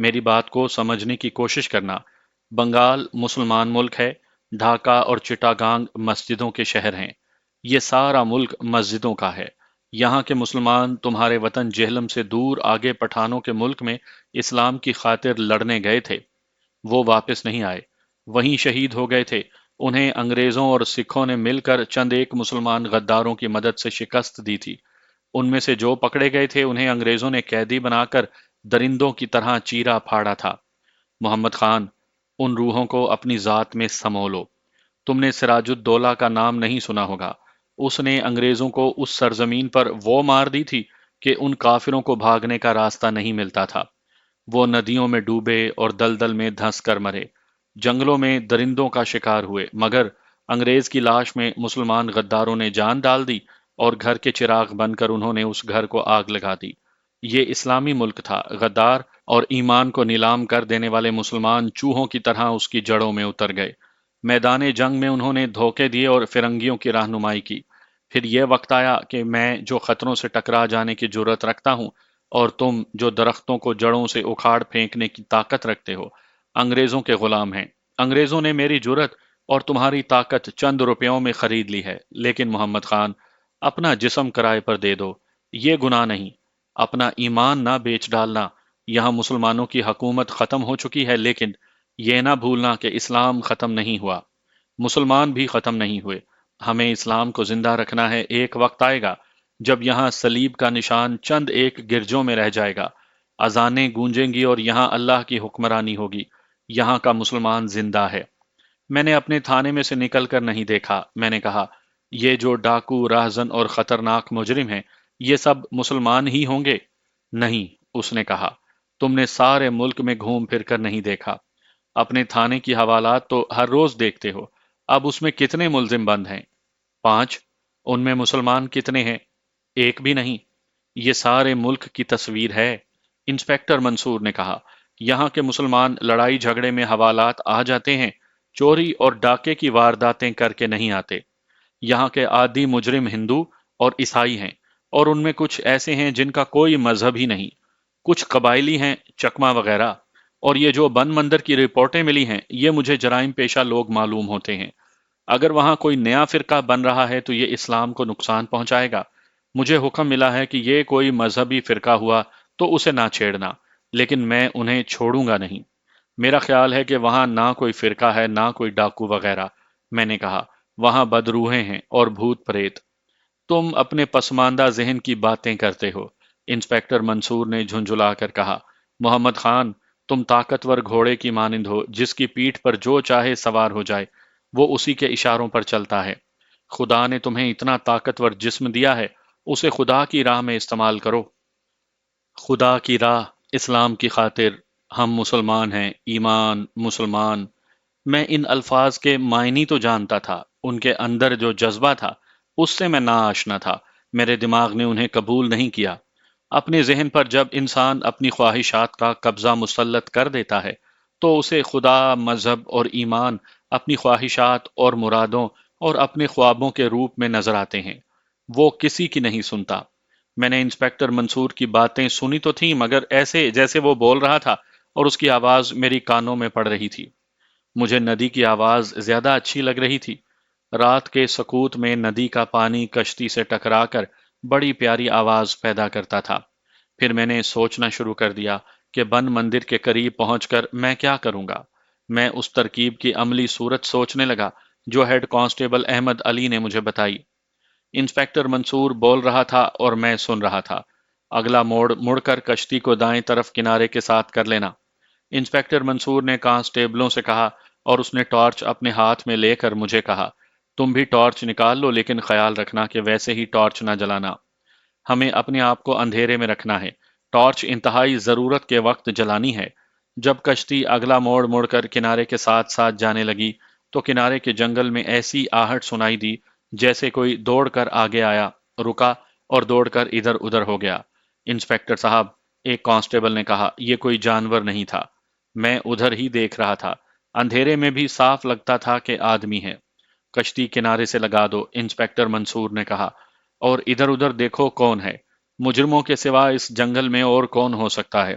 میری بات کو سمجھنے کی کوشش کرنا۔ بنگال مسلمان ملک ہے، ڈھاکہ اور چٹاگانگ مسجدوں کے شہر ہیں۔ یہ سارا ملک مسجدوں کا ہے۔ یہاں کے مسلمان تمہارے وطن جہلم سے دور آگے پٹھانوں کے ملک میں اسلام کی خاطر لڑنے گئے تھے، وہ واپس نہیں آئے، وہیں شہید ہو گئے تھے۔ انہیں انگریزوں اور سکھوں نے مل کر چند ایک مسلمان غداروں کی مدد سے شکست دی تھی۔ ان میں سے جو پکڑے گئے تھے انہیں انگریزوں نے قیدی بنا کر درندوں کی طرح چیرا پھاڑا تھا۔ محمد خان، ان روحوں کو اپنی ذات میں سمو لو۔ تم نے سراج الدولہ کا نام نہیں سنا ہوگا۔ اس نے انگریزوں کو اس سرزمین پر وہ مار دی تھی کہ ان کافروں کو بھاگنے کا راستہ نہیں ملتا تھا۔ وہ ندیوں میں ڈوبے اور دلدل میں دھنس کر مرے، جنگلوں میں درندوں کا شکار ہوئے، مگر انگریز کی لاش میں مسلمان غداروں نے جان ڈال دی اور گھر کے چراغ بن کر انہوں نے اس گھر کو آگ لگا دی۔ یہ اسلامی ملک تھا۔ غدار اور ایمان کو نیلام کر دینے والے مسلمان چوہوں کی طرح اس کی جڑوں میں اتر گئے۔ میدان جنگ میں انہوں نے دھوکے دیے اور فرنگیوں کی رہنمائی کی۔ پھر یہ وقت آیا کہ میں جو خطروں سے ٹکرا جانے کی جرت رکھتا ہوں، اور تم جو درختوں کو جڑوں سے اکھاڑ پھینکنے کی طاقت رکھتے ہو، انگریزوں کے غلام ہیں۔ انگریزوں نے میری جرت اور تمہاری طاقت چند روپیوں میں خرید لی ہے، لیکن محمد خان، اپنا جسم کرائے پر دے دو، یہ گناہ نہیں۔ اپنا ایمان نہ بیچ ڈالنا۔ یہاں مسلمانوں کی حکومت ختم ہو چکی ہے، لیکن یہ نہ بھولنا کہ اسلام ختم نہیں ہوا، مسلمان بھی ختم نہیں ہوئے۔ ہمیں اسلام کو زندہ رکھنا ہے۔ ایک وقت آئے گا جب یہاں صلیب کا نشان چند ایک گرجوں میں رہ جائے گا، اذانیں گونجیں گی اور یہاں اللہ کی حکمرانی ہوگی۔ یہاں کا مسلمان زندہ ہے۔ میں نے اپنے تھانے میں سے نکل کر نہیں دیکھا۔ میں نے کہا، یہ جو ڈاکو، راہزن اور خطرناک مجرم ہیں، یہ سب مسلمان ہی ہوں گے؟ نہیں، اس نے کہا، تم نے سارے ملک میں گھوم پھر کر نہیں دیکھا۔ اپنے تھانے کی حوالات تو ہر روز دیکھتے ہو۔ اب اس میں کتنے ملزم بند ہیں؟ 5۔ ان میں مسلمان کتنے ہیں؟ ایک بھی نہیں۔ یہ سارے ملک کی تصویر ہے۔ انسپیکٹر منصور نے کہا، یہاں کے مسلمان لڑائی جھگڑے میں حوالات آ جاتے ہیں، چوری اور ڈاکے کی وارداتیں کر کے نہیں آتے۔ یہاں کے عادی مجرم ہندو اور عیسائی ہیں، اور ان میں کچھ ایسے ہیں جن کا کوئی مذہب ہی نہیں، کچھ قبائلی ہیں، چکما وغیرہ۔ اور یہ جو بن مندر کی رپورٹیں ملی ہیں، یہ مجھے جرائم پیشہ لوگ معلوم ہوتے ہیں۔ اگر وہاں کوئی نیا فرقہ بن رہا ہے تو یہ اسلام کو نقصان پہنچائے گا۔ مجھے حکم ملا ہے کہ یہ کوئی مذہبی فرقہ ہوا تو اسے نہ چھیڑنا، لیکن میں انہیں چھوڑوں گا نہیں۔ میرا خیال ہے کہ وہاں نہ کوئی فرقہ ہے، نہ کوئی ڈاکو وغیرہ۔ میں نے کہا، وہاں بدروحیں ہیں اور بھوت پریت۔ تم اپنے پسماندہ ذہن کی باتیں کرتے ہو، انسپیکٹر منصور نے جھنجھلا کر کہا۔ محمد خان، تم طاقتور گھوڑے کی مانند ہو، جس کی پیٹھ پر جو چاہے سوار ہو جائے، وہ اسی کے اشاروں پر چلتا ہے۔ خدا نے تمہیں اتنا طاقتور جسم دیا ہے، اسے خدا کی راہ میں استعمال کرو۔ خدا کی راہ، اسلام کی خاطر۔ ہم مسلمان ہیں، ایمان، مسلمان۔ میں ان الفاظ کے معنی تو جانتا تھا، ان کے اندر جو جذبہ تھا اس سے میں ناآشنا تھا۔ میرے دماغ نے انہیں قبول نہیں کیا۔ اپنے ذہن پر جب انسان اپنی خواہشات کا قبضہ مسلط کر دیتا ہے تو اسے خدا، مذہب اور ایمان اپنی خواہشات اور مرادوں اور اپنے خوابوں کے روپ میں نظر آتے ہیں۔ وہ کسی کی نہیں سنتا۔ میں نے انسپیکٹر منصور کی باتیں سنی تو تھیں، مگر ایسے جیسے وہ بول رہا تھا اور اس کی آواز میری کانوں میں پڑ رہی تھی۔ مجھے ندی کی آواز زیادہ اچھی لگ رہی تھی۔ رات کے سکوت میں ندی کا پانی کشتی سے ٹکرا کر بڑی پیاری آواز پیدا کرتا تھا۔ پھر میں نے سوچنا شروع کر دیا کہ بن مندر کے قریب پہنچ کر میں کیا کروں گا۔ میں اس ترکیب کی عملی صورت سوچنے لگا جو ہیڈ کانسٹیبل احمد علی نے مجھے بتائی۔ انسپیکٹر منصور بول رہا تھا اور میں سن رہا تھا۔ اگلا موڑ مڑ کر کشتی کو دائیں طرف کنارے کے ساتھ کر لینا، انسپیکٹر منصور نے کانسٹیبلوں سے کہا، اور اس نے ٹارچ اپنے ہاتھ میں لے کر مجھے کہا، تم بھی ٹارچ نکال لو، لیکن خیال رکھنا کہ ویسے ہی ٹارچ نہ جلانا۔ ہمیں اپنے آپ کو اندھیرے میں رکھنا ہے۔ ٹارچ انتہائی ضرورت کے وقت جلانی ہے۔ جب کشتی اگلا موڑ مڑ کر کنارے کے ساتھ ساتھ جانے لگی تو کنارے کے جنگل میں ایسی آہٹ سنائی دی جیسے کوئی دوڑ کر آگے آیا، رکا اور دوڑ کر ادھر ادھر ہو گیا۔ انسپیکٹر صاحب، ایک کانسٹیبل نے کہا، یہ کوئی جانور نہیں تھا۔ میں ادھر ہی دیکھ رہا تھا، اندھیرے میں بھی صاف لگتا تھا کہ آدمی ہے۔ کشتی کنارے سے لگا دو، انسپیکٹر منصور نے کہا، اور ادھر ادھر دیکھو کون ہے۔ مجرموں کے سوا اس جنگل میں اور کون ہو سکتا ہے؟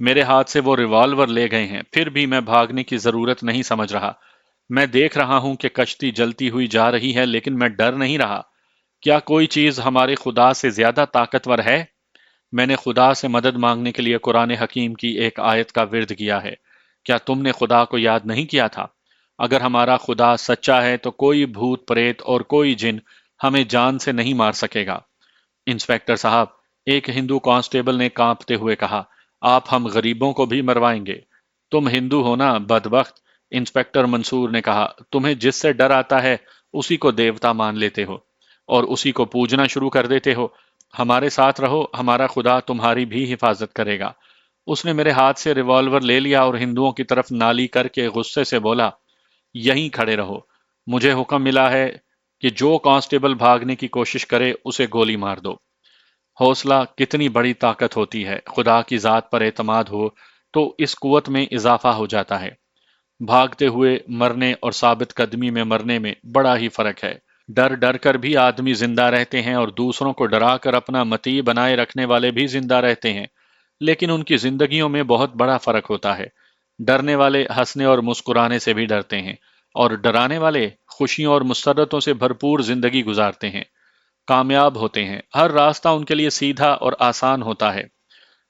میرے ہاتھ سے وہ ریوالور لے گئے ہیں، پھر بھی میں بھاگنے کی ضرورت نہیں سمجھ رہا۔ میں دیکھ رہا ہوں کہ کشتی جلتی ہوئی جا رہی ہے، لیکن میں ڈر نہیں رہا۔ کیا کوئی چیز ہمارے خدا سے زیادہ طاقتور ہے؟ میں نے خدا سے مدد مانگنے کے لیے قرآن حکیم کی ایک آیت کا ورد کیا ہے۔ کیا تم نے خدا کو یاد نہیں کیا تھا؟ اگر ہمارا خدا سچا ہے تو کوئی بھوت پریت اور کوئی جن ہمیں جان سے نہیں مار سکے گا۔ انسپیکٹر صاحب، ایک ہندو کانسٹیبل نے کانپتے ہوئے کہا، آپ ہم غریبوں کو بھی مروائیں گے؟ تم ہندو ہو نا بدبخت، انسپیکٹر منصور نے کہا۔ تمہیں جس سے ڈر آتا ہے اسی کو دیوتا مان لیتے ہو اور اسی کو پوجنا شروع کر دیتے ہو۔ ہمارے ساتھ رہو، ہمارا خدا تمہاری بھی حفاظت کرے گا۔ اس نے میرے ہاتھ سے ریوالور لے لیا اور ہندوؤں کی طرف نالی کر کے غصے سے بولا، یہیں کھڑے رہو، مجھے حکم ملا ہے کہ جو کانسٹیبل بھاگنے کی کوشش کرے اسے گولی مار دو۔ حوصلہ کتنی بڑی طاقت ہوتی ہے! خدا کی ذات پر اعتماد ہو تو اس قوت میں اضافہ ہو جاتا ہے۔ بھاگتے ہوئے مرنے اور ثابت قدمی میں مرنے میں بڑا ہی فرق ہے۔ ڈر ڈر کر بھی آدمی زندہ رہتے ہیں اور دوسروں کو ڈرا کر اپنا مطیع بنائے رکھنے والے بھی زندہ رہتے ہیں، لیکن ان کی زندگیوں میں بہت بڑا فرق ہوتا ہے۔ ڈرنے والے ہنسنے اور مسکرانے سے بھی ڈرتے ہیں، اور ڈرانے والے خوشیوں اور مسرتوں سے بھرپور زندگی گزارتے ہیں، کامیاب ہوتے ہیں۔ ہر راستہ ان کے لیے سیدھا اور آسان ہوتا ہے۔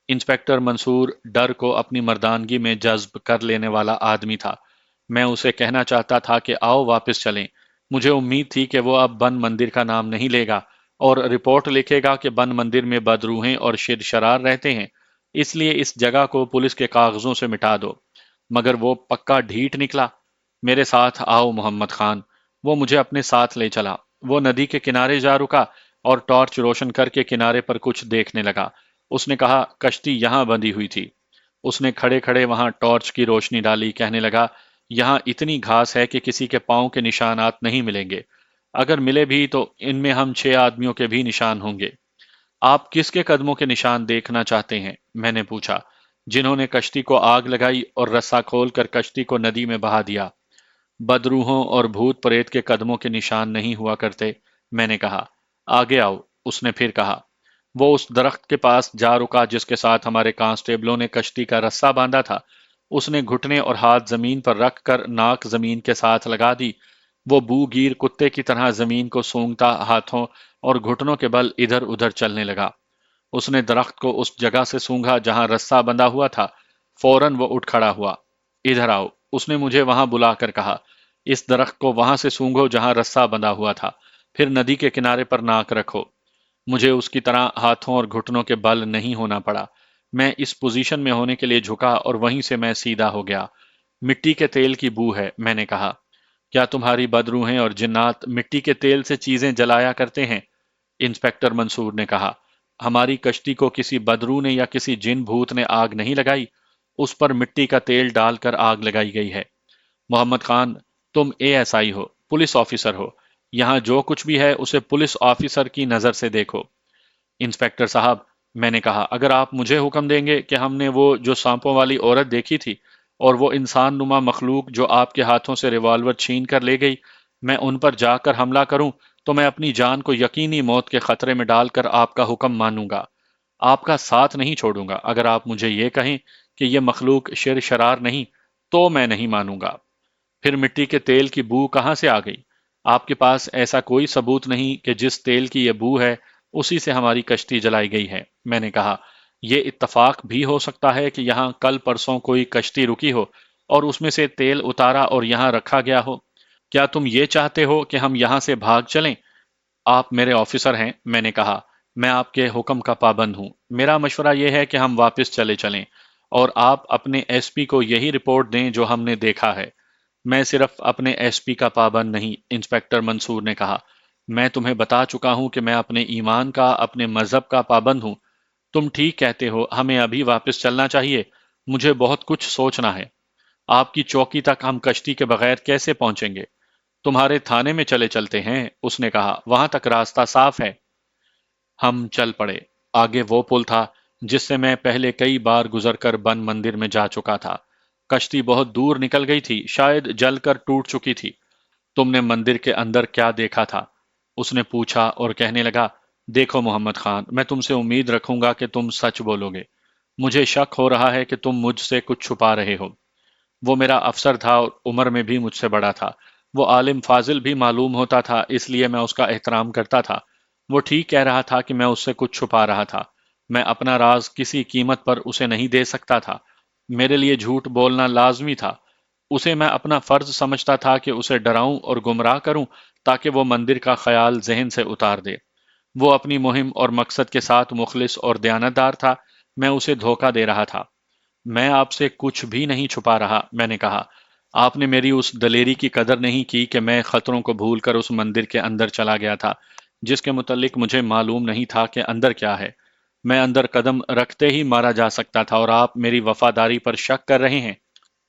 انسپیکٹر منصور ڈر کو اپنی مردانگی میں جذب کر لینے والا آدمی تھا۔ میں اسے کہنا چاہتا تھا کہ آؤ واپس چلیں۔ مجھے امید تھی کہ وہ اب بن مندر کا نام نہیں لے گا اور رپورٹ لکھے گا کہ بن مندر میں بدروحیں اور شر شرار رہتے ہیں، اس لیے اس جگہ کو پولیس کے کاغذوں سے مٹا دو۔ مگر وہ پکا ڈھیٹ نکلا۔ میرے ساتھ آؤ محمد خان۔ وہ مجھے اپنے ساتھ لے چلا۔ وہ ندی کے کنارے جا رکا اور ٹارچ روشن کر کے کنارے پر کچھ دیکھنے لگا۔ اس نے کہا، کشتی یہاں بندھی ہوئی تھی۔ اس نے کھڑے کھڑے وہاں ٹارچ کی روشنی ڈالی، کہنے لگا، یہاں اتنی گھاس ہے کہ کسی کے پاؤں کے نشانات نہیں ملیں گے۔ اگر ملے بھی تو ان میں ہم 6 آدمیوں کے بھی نشان ہوں گے۔ آپ کس کے قدموں کے نشان دیکھنا چاہتے ہیں؟ میں نے پوچھا۔ جنہوں نے کشتی کو آگ لگائی اور رسا کھول کر کشتی کو ندی میں بہا دیا۔ بدروحوں اور بھوت پریت کے قدموں کے نشان نہیں ہوا کرتے، میں نے کہا۔ آگے آؤ، اس نے پھر کہا۔ وہ اس درخت کے پاس جا رکا جس کے ساتھ ہمارے کانسٹیبلوں نے کشتی کا رسا باندھا تھا۔ اس نے گھٹنے اور ہاتھ زمین پر رکھ کر ناک زمین کے ساتھ لگا دی۔ وہ بو گیر کتے کی طرح زمین کو سونگھتا ہاتھوں اور گھٹنوں کے بل ادھر ادھر چلنے لگا۔ اس نے درخت کو اس جگہ سے سونگھا جہاں رسا بندھا ہوا تھا۔ فوراً وہ اٹھ کھڑا ہوا۔ ادھر آؤ، اس نے مجھے وہاں بلا کر کہا۔ اس درخت کو وہاں سے سونگھو جہاں رسا بندھا ہوا تھا، پھر ندی کے کنارے پر ناک رکھو۔ مجھے اس کی طرح ہاتھوں اور گھٹنوں کے بل نہیں ہونا پڑا۔ میں اس پوزیشن میں ہونے کے لیے جھکا اور وہیں سے میں سیدھا ہو گیا۔ مٹی کے تیل کی بو ہے، میں نے کہا۔ کیا تمہاری بدروحیں اور جنات مٹی کے تیل سے چیزیں جلایا کرتے ہیں؟ انسپیکٹر منصور نے کہا۔ ہماری کشتی کو کسی بدروح نے یا کسی جن بھوت نے آگ نہیں لگائی، اس پر مٹی کا تیل ڈال کر آگ لگائی گئی ہے۔ محمد خان، تم اے ایس آئی ہو، پولیس آفیسر ہو، یہاں جو کچھ بھی ہے اسے پولیس آفیسر کی نظر سے دیکھو۔ انسپیکٹر صاحب، میں نے کہا، اگر آپ مجھے حکم دیں گے کہ ہم نے وہ جو سانپوں والی عورت دیکھی تھی اور وہ انسان نما مخلوق جو آپ کے ہاتھوں سے ریوالور چھین کر لے گئی، میں ان پر جا کر حملہ کروں تو میں اپنی جان کو یقینی موت کے خطرے میں ڈال کر آپ کا حکم مانوں گا۔ آپ کا ساتھ نہیں چھوڑوں گا۔ اگر آپ مجھے یہ کہیں کہ یہ مخلوق شر شرار نہیں تو میں نہیں مانوں گا۔ پھر مٹی کے تیل کی بو کہاں سے آ گئی؟ آپ کے پاس ایسا کوئی ثبوت نہیں کہ جس تیل کی یہ بو ہے اسی سے ہماری کشتی جلائی گئی ہے؟ میں نے کہا، یہ اتفاق بھی ہو سکتا ہے کہ یہاں کل پرسوں کوئی کشتی رکی ہو اور اس میں سے تیل اتارا اور یہاں رکھا گیا ہو۔ کیا تم یہ چاہتے ہو کہ ہم یہاں سے بھاگ چلیں؟ آپ میرے آفیسر ہیں، میں نے کہا۔ میں آپ کے حکم کا پابند ہوں۔ میرا مشورہ یہ ہے کہ ہم واپس چلے چلیں اور آپ اپنے ایس پی کو یہی رپورٹ دیں جو ہم نے دیکھا ہے۔ میں صرف اپنے ایس پی کا پابند نہیں، انسپیکٹر منصور نے کہا۔ میں تمہیں بتا چکا ہوں کہ میں اپنے ایمان کا، اپنے مذہب کا پابند ہوں۔ تم ٹھیک کہتے ہو، ہمیں ابھی واپس چلنا چاہیے۔ مجھے بہت کچھ سوچنا ہے۔ آپ کی چوکی تک ہم کشتی کے بغیر کیسے پہنچیں گے؟ تمہارے تھانے میں چلے چلتے ہیں، اس نے کہا، وہاں تک راستہ صاف ہے۔ ہم چل پڑے۔ آگے وہ پل تھا جس سے میں پہلے کئی بار گزر کر بن مندر میں جا چکا تھا۔ کشتی بہت دور نکل گئی تھی، شاید جل کر ٹوٹ چکی تھی۔ تم نے مندر کے اندر کیا دیکھا تھا؟ اس نے پوچھا اور کہنے لگا، دیکھو محمد خان، میں تم سے امید رکھوں گا کہ تم سچ بولو گے۔ مجھے شک ہو رہا ہے کہ تم مجھ سے کچھ چھپا رہے ہو۔ وہ میرا افسر تھا اور عمر میں بھی مجھ سے بڑا تھا۔ وہ عالم فاضل بھی معلوم ہوتا تھا، اس لیے میں اس کا احترام کرتا تھا۔ وہ ٹھیک کہہ رہا تھا کہ میں اس سے کچھ چھپا رہا تھا۔ میں اپنا راز کسی قیمت پر اسے نہیں دے سکتا تھا۔ میرے لیے جھوٹ بولنا لازمی تھا۔ اسے میں اپنا فرض سمجھتا تھا کہ اسے ڈراؤں اور گمراہ کروں تاکہ وہ مندر کا خیال ذہن سے اتار دے۔ وہ اپنی مہم اور مقصد کے ساتھ مخلص اور دیانتدار تھا۔ میں اسے دھوکہ دے رہا تھا۔ میں آپ سے کچھ بھی نہیں چھپا رہا، میں نے کہا۔ آپ نے میری اس دلیری کی قدر نہیں کی کہ میں خطروں کو بھول کر اس مندر کے اندر چلا گیا تھا جس کے متعلق مجھے معلوم نہیں تھا کہ اندر کیا ہے۔ میں اندر قدم رکھتے ہی مارا جا سکتا تھا اور آپ میری وفاداری پر شک کر رہے ہیں۔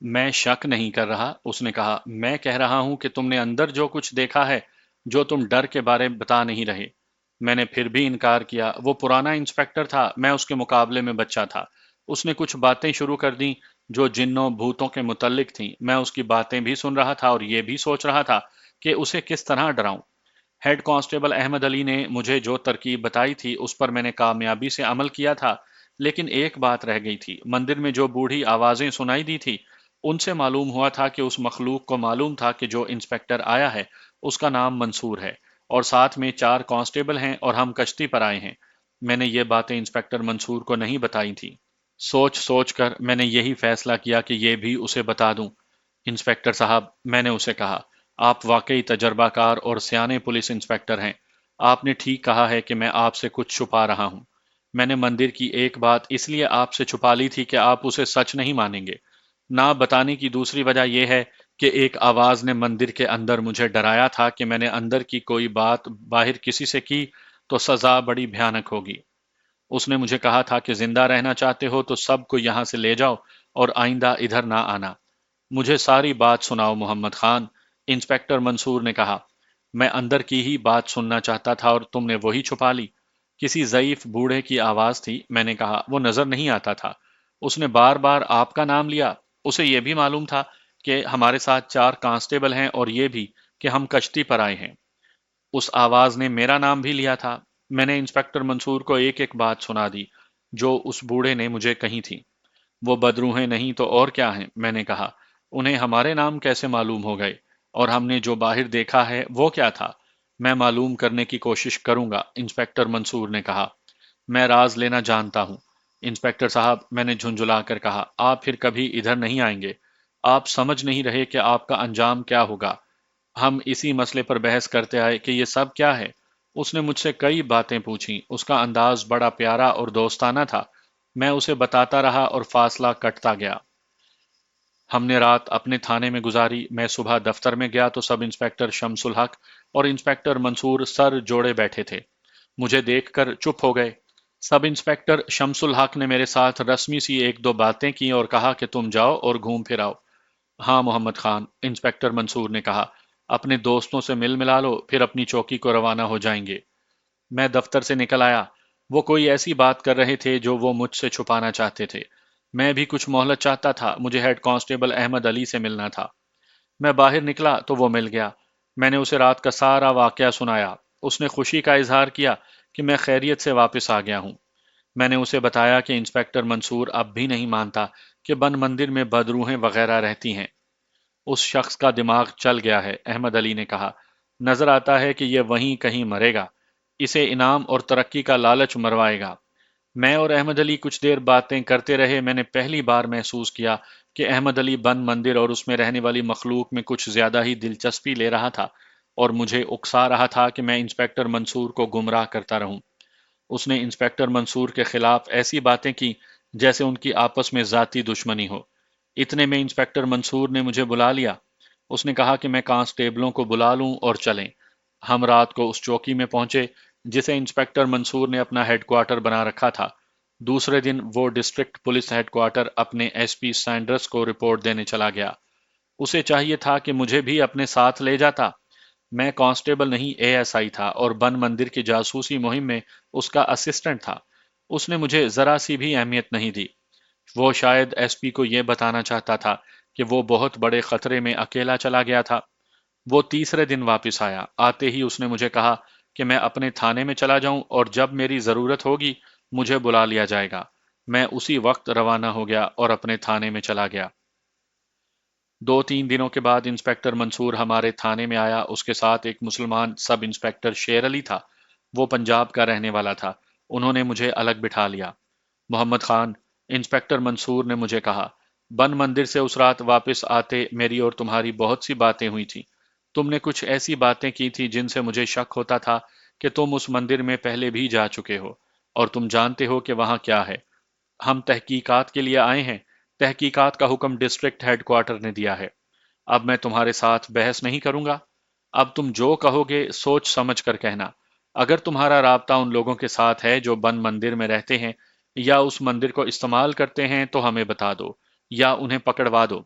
میں شک نہیں کر رہا، اس نے کہا۔ میں کہہ رہا ہوں کہ تم نے اندر جو کچھ دیکھا ہے، جو تم ڈر کے بارے بتا نہیں رہے۔ میں نے پھر بھی انکار کیا۔ وہ پرانا انسپیکٹر تھا، میں اس کے مقابلے میں بچہ تھا۔ اس نے کچھ باتیں شروع کر دیں جو جنوں بھوتوں کے متعلق تھیں۔ میں اس کی باتیں بھی سن رہا تھا اور یہ بھی سوچ رہا تھا کہ اسے کس طرح ڈراؤں۔ ہیڈ کانسٹیبل احمد علی نے مجھے جو ترکیب بتائی تھی اس پر میں نے کامیابی سے عمل کیا تھا، لیکن ایک بات رہ گئی تھی۔ مندر میں جو بوڑھی آوازیں سنائی دی تھی، ان سے معلوم ہوا تھا کہ اس مخلوق کو معلوم تھا کہ جو انسپیکٹر آیا ہے اس کا نام منصور ہے، اور ساتھ میں 4 کانسٹیبل ہیں اور ہم کشتی پر آئے ہیں۔ میں نے یہ باتیں انسپیکٹر منصور کو نہیں بتائی تھی۔ سوچ سوچ کر میں نے یہی فیصلہ کیا کہ یہ بھی اسے بتا دوں۔ انسپیکٹر صاحب، میں نے اسے کہا، آپ واقعی تجربہ کار اور سیانے پولیس انسپیکٹر ہیں۔ آپ نے ٹھیک کہا ہے کہ میں آپ سے کچھ چھپا رہا ہوں۔ میں نے مندر کی ایک بات اس لیے آپ سے چھپا لی تھی کہ آپ اسے سچ نہیں مانیں گے۔ نہ بتانے کی دوسری وجہ یہ ہے کہ ایک آواز نے مندر کے اندر مجھے ڈرایا تھا کہ میں نے اندر کی کوئی بات باہر کسی سے کی تو سزا بڑی بھیانک ہوگی۔ اس نے مجھے کہا تھا کہ زندہ رہنا چاہتے ہو تو سب کو یہاں سے لے جاؤ اور آئندہ ادھر نہ آنا۔ مجھے ساری بات سناؤ محمد خان، انسپیکٹر منصور نے کہا۔ میں اندر کی ہی بات سننا چاہتا تھا اور تم نے وہی چھپا لی۔ کسی ضعیف بوڑھے کی آواز تھی، میں نے کہا۔ وہ نظر نہیں آتا تھا۔ اس نے بار بار آپ کا نام لیا۔ اسے یہ بھی معلوم تھا کہ ہمارے ساتھ 4 کانسٹیبل ہیں اور یہ بھی کہ ہم کشتی پر آئے ہیں۔ اس آواز نے میرا نام بھی لیا تھا۔ میں نے انسپیکٹر منصور کو ایک ایک بات سنا دی جو اس بوڑھے نے مجھے کہی تھی۔ وہ بدروہیں نہیں تو اور کیا ہیں، میں نے کہا۔ انہیں ہمارے نام کیسے معلوم ہو گئے؟ اور ہم نے جو باہر دیکھا ہے وہ کیا تھا؟ میں معلوم کرنے کی کوشش کروں گا، انسپیکٹر منصور نے کہا۔ میں راز لینا جانتا ہوں انسپیکٹر صاحب، میں نے جھنجھلا کر کہا۔ آپ پھر کبھی ادھر نہیں آئیں گے۔ آپ سمجھ نہیں رہے کہ آپ کا انجام کیا ہوگا۔ ہم اسی مسئلے پر بحث کرتے آئے کہ یہ سب کیا ہے۔ اس نے مجھ سے کئی باتیں پوچھیں۔ اس کا انداز بڑا پیارا اور دوستانہ تھا۔ میں اسے بتاتا رہا اور فاصلہ کٹتا گیا۔ ہم نے رات اپنے تھانے میں گزاری۔ میں صبح دفتر میں گیا تو سب انسپیکٹر شمس الحق اور انسپیکٹر منصور سر جوڑے بیٹھے تھے۔ مجھے دیکھ کر چپ ہو گئے۔ سب انسپیکٹر شمس الحق نے میرے ساتھ رسمی سی ایک دو باتیں کی اور کہا کہ تم جاؤ اور گھوم پھر آؤ۔ ہاں محمد خان، انسپیکٹر منصور نے کہا، اپنے دوستوں سے مل ملا لو، پھر اپنی چوکی کو روانہ ہو جائیں گے۔ میں دفتر سے نکل آیا۔ وہ کوئی ایسی بات کر رہے تھے جو وہ مجھ سے چھپانا چاہتے تھے۔ میں بھی کچھ مہلت چاہتا تھا۔ مجھے ہیڈ کانسٹیبل احمد علی سے ملنا تھا۔ میں باہر نکلا تو وہ مل گیا۔ میں نے اسے رات کا سارا واقعہ سنایا۔ اس نے خوشی کا اظہار کیا کہ میں خیریت سے واپس آ گیا ہوں۔ میں نے اسے بتایا کہ انسپیکٹر منصور اب بھی نہیں مانتا کہ بن مندر میں بدروہیں وغیرہ رہتی ہیں۔ اس شخص کا دماغ چل گیا ہے، احمد علی نے کہا۔ نظر آتا ہے کہ یہ وہیں کہیں مرے گا۔ اسے انعام اور ترقی کا لالچ مروائے گا۔ میں اور احمد علی کچھ دیر باتیں کرتے رہے۔ میں نے پہلی بار محسوس کیا کہ احمد علی بن مندر اور اس میں رہنے والی مخلوق میں کچھ زیادہ ہی دلچسپی لے رہا تھا اور مجھے اکسا رہا تھا کہ میں انسپیکٹر منصور کو گمراہ کرتا رہوں۔ اس نے انسپیکٹر منصور کے خلاف ایسی باتیں کی جیسے ان کی آپس میں ذاتی دشمنی ہو۔ اتنے میں انسپیکٹر منصور نے مجھے بلا لیا۔ اس نے کہا کہ میں کانسٹیبلوں کو بلا لوں اور چلیں۔ ہم رات کو اس چوکی میں پہنچے جسے انسپیکٹر منصور نے اپنا ہیڈ کوارٹر بنا رکھا تھا۔ دوسرے دن وہ ڈسٹرکٹ پولیس ہیڈ کوارٹر اپنے ایس پی سینڈرس کو رپورٹ دینے چلا گیا۔ اسے چاہیے تھا کہ مجھے بھی اپنے ساتھ لے جاتا۔ میں کانسٹیبل نہیں، اے ایس آئی تھا اور بن مندر کی جاسوسی مہم میں اس کا اسسٹنٹ تھا۔ اس نے مجھے ذرا سی بھی اہمیت نہیں دی۔ وہ شاید ایس پی کو یہ بتانا چاہتا تھا کہ وہ بہت بڑے خطرے میں اکیلا چلا گیا تھا۔ وہ تیسرے دن واپس آیا۔ آتے ہی اس نے مجھے کہا کہ میں اپنے تھانے میں چلا جاؤں اور جب میری ضرورت ہوگی مجھے بلا لیا جائے گا۔ میں اسی وقت روانہ ہو گیا اور اپنے تھانے میں چلا گیا۔ 2-3 دنوں کے بعد انسپیکٹر منصور ہمارے تھانے میں آیا۔ اس کے ساتھ ایک مسلمان سب انسپیکٹر شیر علی تھا۔ وہ پنجاب کا رہنے والا تھا۔ انہوں نے مجھے الگ بٹھا لیا۔ محمد خان، انسپیکٹر منصور نے مجھے کہا، بن مندر سے اس رات واپس آتے میری اور تمہاری بہت سی باتیں ہوئی تھیں۔ تم نے کچھ ایسی باتیں کی تھی جن سے مجھے شک ہوتا تھا کہ تم اس مندر میں پہلے بھی جا چکے ہو اور تم جانتے ہو کہ وہاں کیا ہے۔ ہم تحقیقات کے لیے آئے ہیں۔ تحقیقات کا حکم ڈسٹرکٹ ہیڈ کوارٹر نے دیا ہے۔ اب میں تمہارے ساتھ بحث نہیں کروں گا۔ اب تم جو کہو گے سوچ سمجھ کر کہنا۔ اگر تمہارا رابطہ ان لوگوں کے ساتھ ہے جو بن مندر میں رہتے ہیں یا اس مندر کو استعمال کرتے ہیں تو ہمیں بتا دو یا انہیں پکڑوا دو۔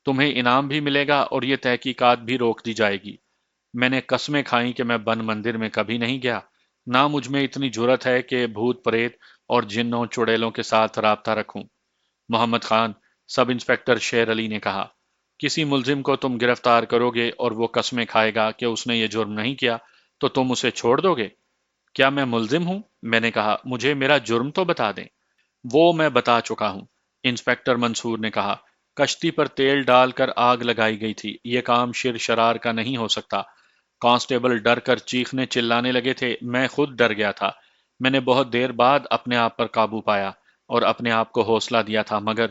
تمہیں انعام بھی ملے گا اور یہ تحقیقات بھی روک دی جائے گی۔ میں نے قسمیں کھائیں کہ میں بن مندر میں کبھی نہیں گیا، نہ مجھ میں اتنی جرت ہے کہ بھوت پریت اور جنوں چڑیلوں کے ساتھ رابطہ رکھوں۔ محمد خان، سب انسپیکٹر شیر علی نے کہا، کسی ملزم کو تم گرفتار کرو گے اور وہ قسمیں کھائے گا کہ اس نے یہ جرم نہیں کیا تو تم اسے چھوڑ دو گے؟ کیا میں ملزم ہوں؟ میں نے کہا، مجھے میرا جرم تو بتا دیں۔ وہ میں بتا چکا ہوں، انسپیکٹر منصور نے کہا۔ کشتی پر تیل ڈال کر آگ لگائی گئی تھی۔ یہ کام شر شرار کا نہیں ہو سکتا۔ کانسٹیبل ڈر کر چیخنے چلانے لگے تھے۔ میں خود ڈر گیا تھا۔ میں نے بہت دیر بعد اپنے آپ پر قابو پایا اور اپنے آپ کو حوصلہ دیا تھا، مگر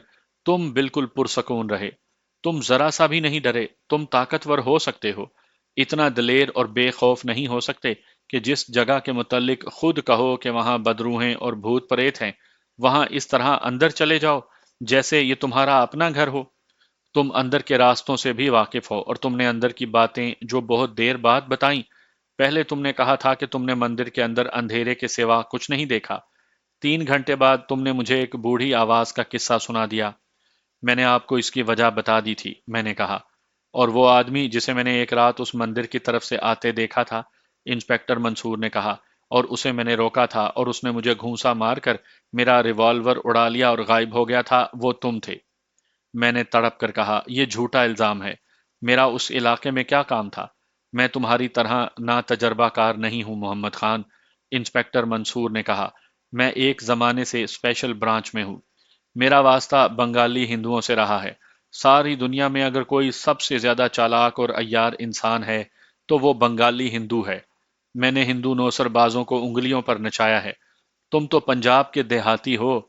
تم بالکل پرسکون رہے۔ تم ذرا سا بھی نہیں ڈرے۔ تم طاقتور ہو سکتے ہو، اتنا دلیر اور بے خوف نہیں ہو سکتے کہ جس جگہ کے متعلق خود کہو کہ وہاں بدروہیں اور بھوت پریت ہیں، وہاں اس طرح اندر چلے جاؤ جیسے یہ تمہارا اپنا گھر ہو۔ تم اندر کے راستوں سے بھی واقف ہو اور تم نے اندر کی باتیں جو بہت دیر بعد بتائیں۔ پہلے تم نے کہا تھا کہ تم نے مندر کے اندر اندھیرے کے سوا کچھ نہیں دیکھا۔ 3 گھنٹے بعد تم نے مجھے ایک بوڑھی آواز کا قصہ سنا دیا۔ میں نے آپ کو اس کی وجہ بتا دی تھی، میں نے کہا۔ اور وہ آدمی جسے میں نے ایک رات اس مندر کی طرف سے آتے دیکھا تھا، انسپیکٹر منصور نے کہا، اور اسے میں نے روکا تھا اور اس نے مجھے گھونسا مار کر میرا ریوالور اڑا لیا اور غائب ہو گیا تھا، وہ تم تھے۔ میں نے تڑپ کر کہا، یہ جھوٹا الزام ہے۔ میرا اس علاقے میں کیا کام تھا؟ میں تمہاری طرح نا تجربہ کار نہیں ہوں محمد خان، انسپیکٹر منصور نے کہا۔ میں ایک زمانے سے اسپیشل برانچ میں ہوں۔ میرا واسطہ بنگالی ہندوؤں سے رہا ہے۔ ساری دنیا میں اگر کوئی سب سے زیادہ چالاک اور عیار انسان ہے تو وہ بنگالی ہندو ہے۔ میں نے ہندو نوسر بازوں کو انگلیوں پر نچایا ہے۔ تم تو پنجاب کے دیہاتی ہو۔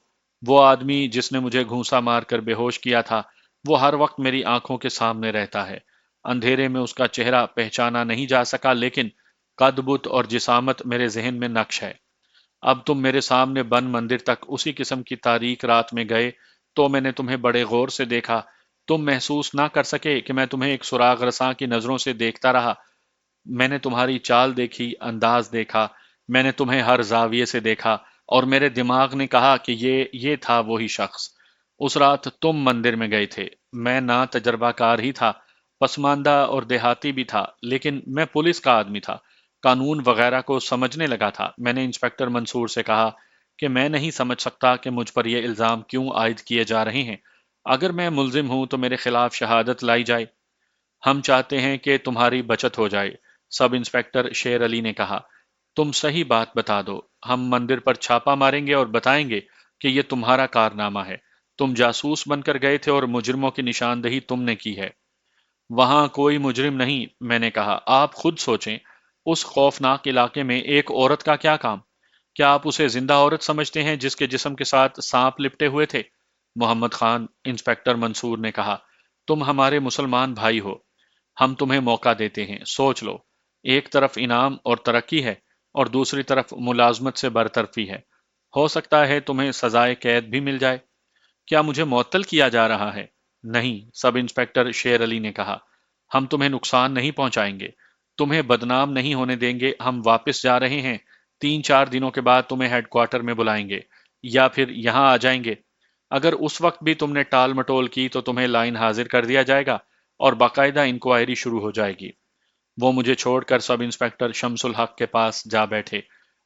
وہ آدمی جس نے مجھے گھونسا مار کر بے ہوش کیا تھا، وہ ہر وقت میری آنکھوں کے سامنے رہتا ہے۔ اندھیرے میں اس کا چہرہ پہچانا نہیں جا سکا، لیکن قد بت اور جسامت میرے ذہن میں نقش ہے۔ اب تم میرے سامنے بن مندر تک اسی قسم کی تاریک رات میں گئے تو میں نے تمہیں بڑے غور سے دیکھا۔ تم محسوس نہ کر سکے کہ میں تمہیں ایک سراغ رساں کی نظروں سے دیکھتا رہا۔ میں نے تمہاری چال دیکھی، انداز دیکھا، میں نے تمہیں ہر زاویے سے دیکھا، اور میرے دماغ نے کہا کہ یہ تھا وہی شخص۔ اس رات تم مندر میں گئے تھے۔ میں نا تجربہ کار ہی تھا، پسماندہ اور دیہاتی بھی تھا، لیکن میں پولیس کا آدمی تھا، قانون وغیرہ کو سمجھنے لگا تھا۔ میں نے انسپیکٹر منصور سے کہا کہ میں نہیں سمجھ سکتا کہ مجھ پر یہ الزام کیوں عائد کیے جا رہے ہیں۔ اگر میں ملزم ہوں تو میرے خلاف شہادت لائی جائے۔ ہم چاہتے ہیں کہ تمہاری بچت ہو جائے، سب انسپیکٹر شیر علی نے کہا۔ تم صحیح بات بتا دو، ہم مندر پر چھاپا ماریں گے اور بتائیں گے کہ یہ تمہارا کارنامہ ہے۔ تم جاسوس بن کر گئے تھے اور مجرموں کی نشاندہی تم نے کی ہے۔ وہاں کوئی مجرم نہیں، میں نے کہا۔ آپ خود سوچیں، اس خوفناک علاقے میں ایک عورت کا کیا کام؟ کیا آپ اسے زندہ عورت سمجھتے ہیں جس کے جسم کے ساتھ سانپ لپٹے ہوئے تھے؟ محمد خان، انسپیکٹر منصور نے کہا، تم ہمارے مسلمان بھائی ہو، ہم تمہیں موقع دیتے ہیں، سوچ لو۔ ایک طرف انعام اور ترقی ہے اور دوسری طرف ملازمت سے برطرفی ہے۔ ہو سکتا ہے تمہیں سزائے قید بھی مل جائے۔ کیا مجھے معطل کیا جا رہا ہے؟ نہیں، سب انسپیکٹر شیر علی نے کہا، ہم تمہیں نقصان نہیں پہنچائیں گے، تمہیں بدنام نہیں ہونے دیں گے۔ ہم واپس جا رہے ہیں، 3-4 دنوں کے بعد تمہیں ہیڈ کوارٹر میں بلائیں گے یا پھر یہاں آ جائیں گے۔ اگر اس وقت بھی تم نے ٹال مٹول کی تو تمہیں لائن حاضر کر دیا جائے گا اور باقاعدہ انکوائری شروع ہو جائے گی۔ وہ مجھے چھوڑ کر سب انسپیکٹر شمس الحق کے پاس جا بیٹھے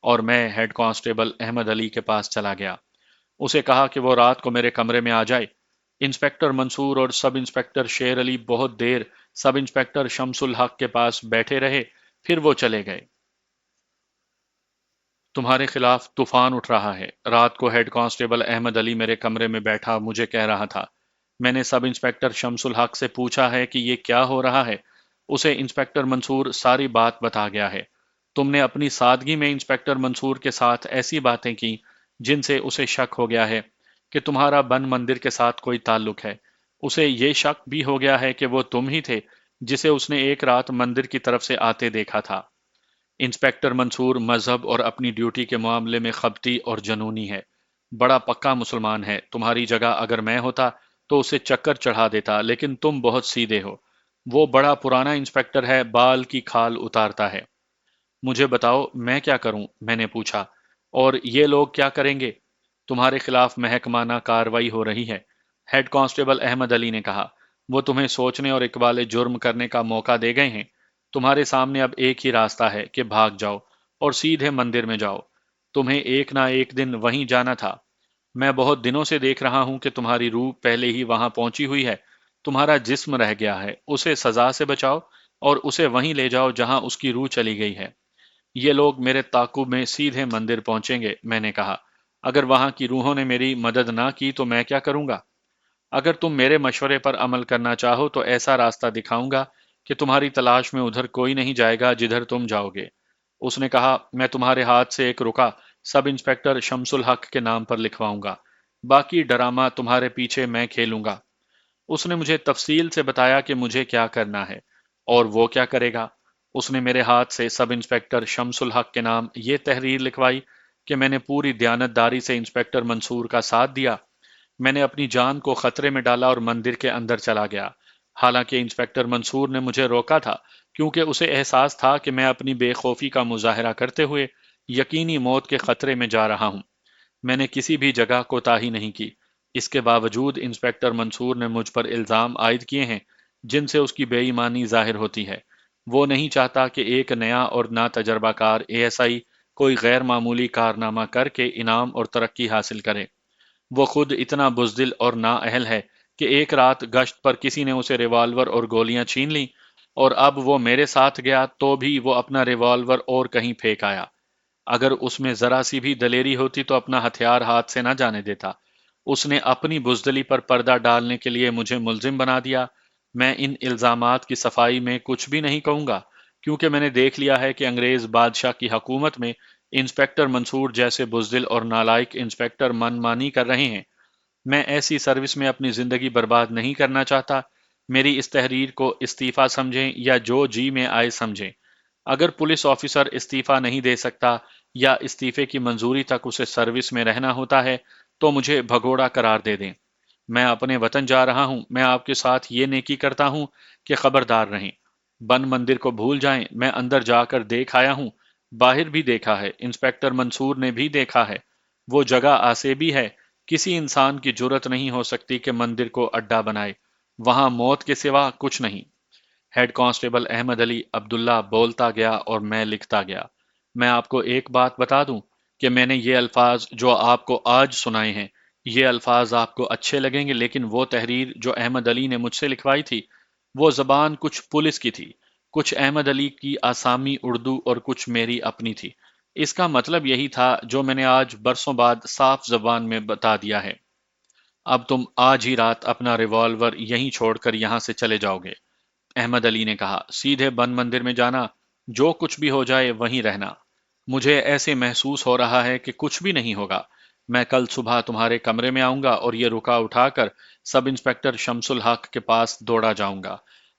اور میں ہیڈ کانسٹیبل احمد علی کے پاس چلا گیا۔ اسے کہا کہ وہ رات کو میرے کمرے میں آ جائے۔ انسپیکٹر منصور اور سب انسپیکٹر شیر علی بہت دیر سب انسپیکٹر شمس الحق کے پاس بیٹھے رہے، پھر وہ چلے گئے۔ تمہارے خلاف طوفان اٹھ رہا ہے۔ رات کو ہیڈ کانسٹیبل احمد علی میرے کمرے میں بیٹھا مجھے کہہ رہا تھا۔ میں نے سب انسپکٹر شمس الحق سے پوچھا ہے کہ یہ کیا ہو رہا ہے۔ اسے انسپکٹر منصور ساری بات بتا گیا ہے۔ تم نے اپنی سادگی میں انسپکٹر منصور کے ساتھ ایسی باتیں کی جن سے اسے شک ہو گیا ہے کہ تمہارا بن مندر کے ساتھ کوئی تعلق ہے۔ اسے یہ شک بھی ہو گیا ہے کہ وہ تم ہی تھے جسے اس نے ایک رات مندر کی طرف سے آتے دیکھا تھا۔ انسپکٹر منصور مذہب اور اپنی ڈیوٹی کے معاملے میں خبتی اور جنونی ہے۔ بڑا پکا مسلمان ہے۔ تمہاری جگہ اگر میں ہوتا تو اسے چکر چڑھا دیتا، لیکن تم بہت سیدھے ہو۔ وہ بڑا پرانا انسپکٹر ہے، بال کی کھال اتارتا ہے۔ مجھے بتاؤ میں کیا کروں؟ میں نے پوچھا۔ اور یہ لوگ کیا کریں گے؟ تمہارے خلاف محکمانہ کارروائی ہو رہی ہے، ہیڈ کانسٹیبل احمد علی نے کہا۔ وہ تمہیں سوچنے اور اقبال جرم کرنے کا موقع دے گئے ہیں۔ تمہارے سامنے اب ایک ہی راستہ ہے کہ بھاگ جاؤ اور سیدھے مندر میں جاؤ۔ تمہیں ایک نہ ایک دن وہیں جانا تھا۔ میں بہت دنوں سے دیکھ رہا ہوں کہ تمہاری روح پہلے ہی وہاں پہنچی ہوئی ہے۔ تمہارا جسم رہ گیا ہے۔ اسے سزا سے بچاؤ اور اسے وہیں لے جاؤ جہاں اس کی روح چلی گئی ہے۔ یہ لوگ میرے تعاقب میں سیدھے مندر پہنچیں گے، میں نے کہا۔ اگر وہاں کی روحوں نے میری مدد نہ کی تو میں کیا کروں گا؟ اگر تم میرے مشورے پر عمل کرنا چاہو تو ایسا راستہ دکھاؤں گا کہ تمہاری تلاش میں ادھر کوئی نہیں جائے گا جدھر تم جاؤ گے۔ اس نے کہا، میں تمہارے ہاتھ سے ایک رکا سب انسپکٹر شمس الحق کے نام پر لکھواؤں گا۔ باقی ڈرامہ تمہارے پیچھے میں کھیلوں گا۔ اس نے مجھے تفصیل سے بتایا کہ مجھے کیا کرنا ہے اور وہ کیا کرے گا۔ اس نے میرے ہاتھ سے سب انسپکٹر شمس الحق کے نام یہ تحریر لکھوائی کہ میں نے پوری دیانتداری سے انسپکٹر منصور کا ساتھ دیا۔ میں نے اپنی جان کو خطرے میں ڈالا اور مندر کے اندر چلا گیا۔ حالانکہ انسپکٹر منصور نے مجھے روکا تھا کیونکہ اسے احساس تھا کہ میں اپنی بے خوفی کا مظاہرہ کرتے ہوئے یقینی موت کے خطرے میں جا رہا ہوں۔ میں نے کسی بھی جگہ کوتاہی نہیں کی۔ اس کے باوجود انسپکٹر منصور نے مجھ پر الزام عائد کیے ہیں جن سے اس کی بے ایمانی ظاہر ہوتی ہے۔ وہ نہیں چاہتا کہ ایک نیا اور ناتجربہ کار ASI کوئی غیر معمولی کارنامہ کر کے انعام اور ترقی حاصل کرے۔ وہ خود اتنا بزدل اور نااہل ہے کہ ایک رات گشت پر کسی نے اسے ریوالور اور گولیاں چھین لیں، اور اب وہ میرے ساتھ گیا تو بھی وہ اپنا ریوالور اور کہیں پھینک آیا۔ اگر اس میں ذرا سی بھی دلیری ہوتی تو اپنا ہتھیار ہاتھ سے نہ جانے دیتا۔ اس نے اپنی بزدلی پر پردہ ڈالنے کے لیے مجھے ملزم بنا دیا۔ میں ان الزامات کی صفائی میں کچھ بھی نہیں کہوں گا، کیونکہ میں نے دیکھ لیا ہے کہ انگریز بادشاہ کی حکومت میں انسپکٹر منصور جیسے بزدل اور نالائق انسپکٹر من مانی کر رہے ہیں۔ میں ایسی سروس میں اپنی زندگی برباد نہیں کرنا چاہتا۔ میری اس تحریر کو استعفیٰ سمجھیں یا جو جی میں آئے سمجھیں۔ اگر پولیس آفیسر استعفیٰ نہیں دے سکتا یا استعفے کی منظوری تک اسے سروس میں رہنا ہوتا ہے تو مجھے بھگوڑا قرار دے دیں۔ میں اپنے وطن جا رہا ہوں۔ میں آپ کے ساتھ یہ نیکی کرتا ہوں کہ خبردار رہیں۔ بن مندر کو بھول جائیں۔ میں اندر جا کر دیکھ آیا ہوں، باہر بھی دیکھا ہے، انسپکٹر منصور نے بھی دیکھا ہے۔ وہ جگہ آسیبی ہے۔ کسی انسان کی جرت نہیں ہو سکتی کہ مندر کو اڈا بنائے۔ وہاں موت کے سوا کچھ نہیں۔ ہیڈ کانسٹیبل احمد علی عبداللہ بولتا گیا اور میں لکھتا گیا۔ میں آپ کو ایک بات بتا دوں کہ میں نے یہ الفاظ جو آپ کو آج سنائے ہیں، یہ الفاظ آپ کو اچھے لگیں گے، لیکن وہ تحریر جو احمد علی نے مجھ سے لکھوائی تھی، وہ زبان کچھ پولیس کی تھی، کچھ احمد علی کی آسامی اردو اور کچھ میری اپنی تھی۔ اس کا مطلب یہی تھا جو میں نے آج برسوں بعد صاف زبان میں بتا دیا ہے۔ اب تم آج ہی رات اپنا ریوالور یہیں چھوڑ کر یہاں سے چلے جاؤ گے۔ احمد علی نے کہا، سیدھے بن مندر میں جانا، جو کچھ بھی ہو جائے وہیں رہنا۔ مجھے ایسے محسوس ہو رہا ہے کہ کچھ بھی نہیں ہوگا۔ میں کل صبح تمہارے کمرے میں آؤں گا اور یہ رکا اٹھا کر سب انسپکٹر شمس الحق کے پاس دوڑا جاؤں گا۔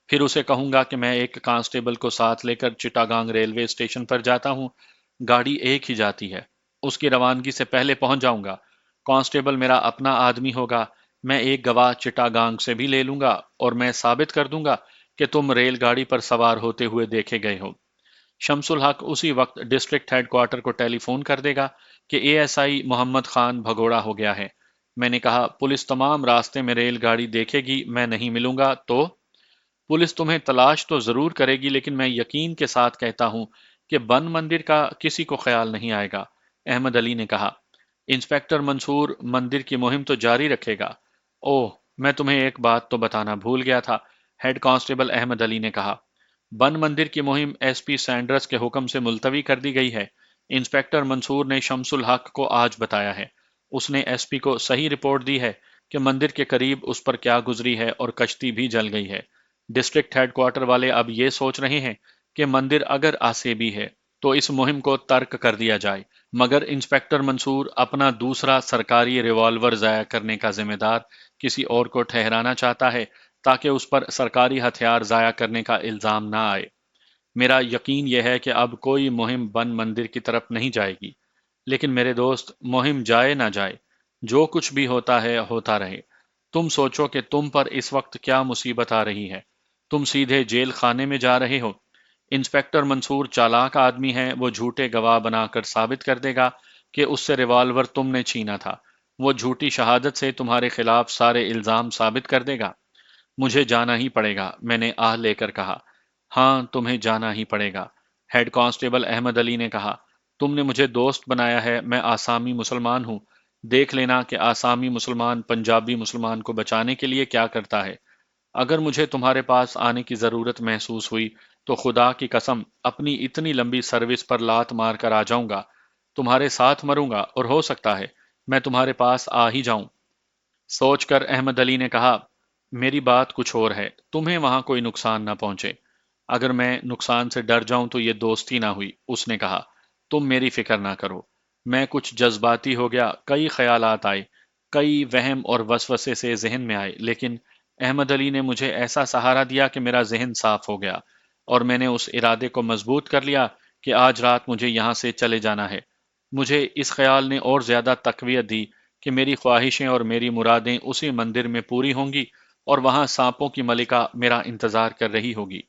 پھر اسے کہوں گا کہ میں ایک کانسٹیبل کو ساتھ لے کر چٹاگانگ ریلوے اسٹیشن پر جاتا ہوں۔ گاڑی ایک ہی جاتی ہے۔ اس کی روانگی سے پہلے پہنچ جاؤں گا۔ کانسٹیبل میرا اپنا آدمی ہوگا۔ میں ایک گواہ چٹاگانگ سے بھی لے لوں گا اور میں ثابت کر دوں گا کہ تم ریل گاڑی پر سوار ہوتے ہوئے دیکھے گئے ہو۔ شمس الحق اسی وقت ڈسٹرکٹ ہیڈ کوارٹر کو ٹیلی فون کر دے گا کہ ASI محمد خان بھگوڑا ہو گیا ہے۔ میں نے کہا، پولیس تمام راستے میں ریل گاڑی دیکھے گی، میں نہیں ملوں گا تو؟ پولیس تمہیں تلاش تو ضرور کرے گی، لیکن میں یقین کے ساتھ کہتا ہوں کہ بن مندر کا کسی کو خیال نہیں آئے گا۔ احمد علی نے کہا، انسپکٹر منصور مندر کی مہم تو جاری رکھے گا۔ اوہ، میں تمہیں ایک بات تو بتانا بھول گیا تھا، ہیڈ کانسٹیبل احمد علی نے کہا۔ بن مندر کی مہم SP سینڈرس کے حکم سے ملتوی کر دی گئی ہے۔ انسپیکٹر منصور نے شمس الحق کو آج بتایا ہے۔ اس نے ایس پی کو صحیح رپورٹ دی ہے کہ مندر کے قریب اس پر کیا گزری ہے اور کشتی بھی جل گئی ہے۔ ڈسٹرکٹ ہیڈ کوارٹر والے اب یہ سوچ رہے ہیں کہ مندر اگر آسیبی ہے تو اس مہم کو ترک کر دیا جائے، مگر انسپیکٹر منصور اپنا دوسرا سرکاری ریوالور ضائع کرنے کا ذمہ دار کسی اور کو ٹھہرانا چاہتا ہے تاکہ اس پر سرکاری ہتھیار ضائع کرنے کا الزام نہ آئے۔ میرا یقین یہ ہے کہ اب کوئی مہم بن مندر کی طرف نہیں جائے گی، لیکن میرے دوست، مہم جائے نہ جائے، جو کچھ بھی ہوتا ہے ہوتا رہے۔ تم سوچو کہ تم پر اس وقت کیا مصیبت آ رہی ہے۔ تم سیدھے جیل خانے میں جا رہے ہو۔ انسپیکٹر منصور چالاک آدمی ہے، وہ جھوٹے گواہ بنا کر ثابت کر دے گا کہ اس سے ریوالور تم نے چھینا تھا۔ وہ جھوٹی شہادت سے تمہارے خلاف سارے الزام ثابت کر دے گا۔ مجھے جانا ہی پڑے گا، میں نے آہ لے کر کہا۔ ہاں، تمہیں جانا ہی پڑے گا، ہیڈ کانسٹیبل احمد علی نے کہا۔ تم نے مجھے دوست بنایا ہے، میں آسامی مسلمان ہوں۔ دیکھ لینا کہ آسامی مسلمان پنجابی مسلمان کو بچانے کے لیے کیا کرتا ہے۔ اگر مجھے تمہارے پاس آنے کی ضرورت محسوس ہوئی تو خدا کی قسم اپنی اتنی لمبی سروس پر لات مار کر آ جاؤں گا، تمہارے ساتھ مروں گا، اور ہو سکتا ہے میں تمہارے پاس آ ہی جاؤں۔ سوچ کر احمد علی نے کہا، میری بات کچھ اور ہے، تمہیں وہاں کوئی نقصان نہ پہنچے۔ اگر میں نقصان سے ڈر جاؤں تو یہ دوستی نہ ہوئی، اس نے کہا۔ تم میری فکر نہ کرو۔ میں کچھ جذباتی ہو گیا، کئی خیالات آئے، کئی وہم اور وسوسے سے ذہن میں آئے، لیکن احمد علی نے مجھے ایسا سہارا دیا کہ میرا ذہن صاف ہو گیا، اور میں نے اس ارادے کو مضبوط کر لیا کہ آج رات مجھے یہاں سے چلے جانا ہے۔ مجھے اس خیال نے اور زیادہ تقویت دی کہ میری خواہشیں اور میری مرادیں اسی مندر میں پوری ہوں گی اور وہاں سانپوں کی ملکہ میرا انتظار کر رہی ہوگی۔